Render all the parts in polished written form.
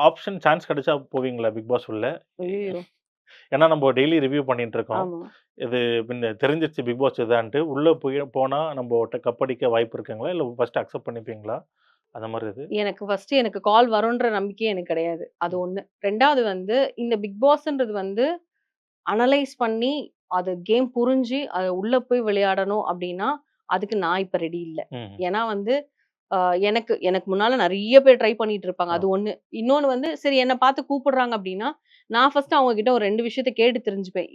Option chance கிடைச்சா போவீங்களா big pass உள்ள? ஐயோ! ஏன்னா நம்ம டெய்லி ரிவ்யூ பண்ணிட்டு இருக்கோம். ஆமா. இது பின்ன தெரிஞ்சிருச்சு பிக் பாஸ் இதான்ட்டு. உள்ள போனா நம்மட்ட கப்படிக்க வாய்ப்பு இருக்குங்களா? இல்ல ஃபர்ஸ்ட் அக்செப்ட் பண்ணிப்பீங்களா? அந்த மாரி இது. எனக்கு கால் வரும்ன்ற நம்பிக்கையே எனக்கு கிடையாது. அது ம். 1. 2வது வந்து இந்த பிக் பாஸ்ன்றது வந்து அனலைஸ் பண்ணி, அது கேம் புரிஞ்சு, உள்ள போய் விளையாடணும் அப்டின்னா, அதுக்கு நான் இப்ப ரெடி இல்ல. ம். ஏன்னா வந்து, அ எனக்கு எனக்கு முன்னால நெறைய பேர் ட்ரை பண்ணிட்டு இருப்பாங்க. ஆ. அது 1. இன்னொன்னு வந்து, சரி என்ன பார்த்து கூப்பிடுறாங்க அப்டின்னா, நான் ஃபர்ஸ்ட்டு அவங்க கிட்ட ஒரு 2 விஷயத்த கேட்டு தெரிஞ்சுப்பேன்.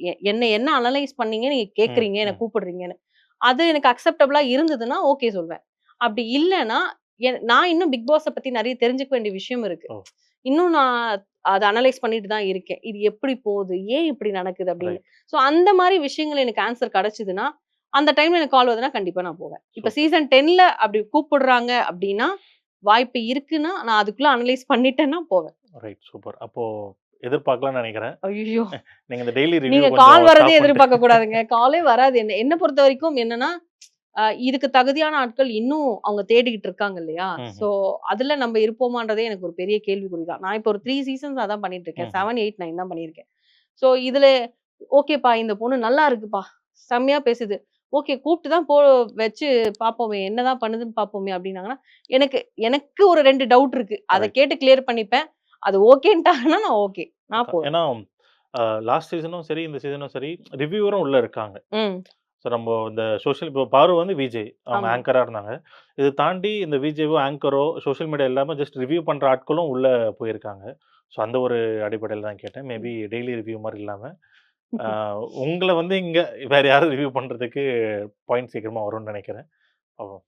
என்ன அனலைஸ் பண்ணீங்க? நீங்க ம். கேட்கறீங்க, என்ன ம். கூப்பிடுறீங்கன்னு. அது எனக்கு அக்செப்டபிளா இருந்ததுன்னா, ஓகே சொல்வேன். அப்டி இல்லன்னா, நான் இன்னும் பிக் பாஸ பத்தி நெறைய தெரிஞ்சுக்க வேண்டிய விஷயம் இருக்கு. ஓ! இன்னும் நான் அத அனலைஸ் பண்ணிட்டு தான் இருக்கேன். இது எப்படி போகுது? ஏன் இப்படி நடக்குது? அப்படின்னு. ரைட். ஸோ அந்த மாரி விஷயங்கள் எனக்கு ஆன்ஸர் கிடைச்சதுன்னா, அந்த டைம்ல எனக்கு கால் வருதுன்னா கண்டிப்பா நான் போவேன். இப்ப சூப்பர். சீசன் 10ல அப்படி கூப்பிடுறாங்க அப்படின்னா, வாய்ப்பு இருக்குன்னா, நான் அதுக்குள்ள அனலைஸ் பண்ணிட்டேன்னா போவேன். ரைட். சூப்பர். அப்போ எதிர்பார்க்கலாம்னு நெனைக்கிறேன். ஐய்யய்யோ! நீங்க இந்த டெய்லி ரிவ்யூ நீங்க கொஞ்சம் கால் வரதே ஸ்டாப் பண்ணிட்டு எதிர்பார்க்க கூடாதுங்க. காலே வராது. என்ன பொறுத்தவரைக்கும் என்னன்னா, இதுக்கு தகுதியான ஆட்கள் இன்னும் அவங்க தேடிக்கிட்டு இருக்காங்க இல்லையா? ஸோ, ம்ஹ்ம். அதுல நம்ம இருப்போமான்றதே எனக்கு ஒரு பெரிய கேள்விக்குறி தான். நான் இப்போ ஒரு 3 சீசன்ஸ் அதான் பண்ணிட்டு இருக்கேன். ம்ஹ்ம். 7, 8, 9 தான் பண்ணியிருக்கேன். ஸோ, இதுல ஓகேப்பா இந்த பொண்ணு நல்லா இருக்குப்பா. செம்மையா பேசுது. ஓகே கூப்ட்டு தான் வச்சு பார்ப்போமே! என்னதான் பண்ணுதுன்னு பார்ப்போமே! அப்டின்னாங்கன்னா, எனக்கு எனக்கு ஒரு 2 டவுட் இருக்கு. அத ரைட். கேட்டு கிளியர் பண்ணிப்பேன். அது ஓகேன்ட்டாங்கன்னா நான் ஓகே. நான் அதான். போவேன். ஏன்னா லாஸ்ட் சீசனும் சரி, இந்த சீசனும் சரி, ரிவ்யூவரும் உள்ள இருக்காங்க. ம். ஸோ நம்ம இந்த சோஷியல் இப்போ பாரு வந்து விஜே. அவங்க ஆமா. ஆங்கரா இருந்தாங்க. இத தாண்டி இந்த விஜேவோ, ஆங்கரோ, சோஷியல் மீடியா இல்லாம ஜஸ்ட் ரிவ்யூ பண்ற ஆட்களும் உள்ள போயிருக்காங்க. ஸோ அந்த ஒரு அடிப்படையில தான் கேட்டேன். ம். மேபி டெய்லி ரிவ்யூ மாரி இல்லாம, ஆ உங்கள வந்து இங்க வேற யாரும் ரிவ்யூ பண்றதுக்கு பாயிண்ட் சீக்கிரமா வரும்னு நெனைக்கிறேன். பாப்போம்.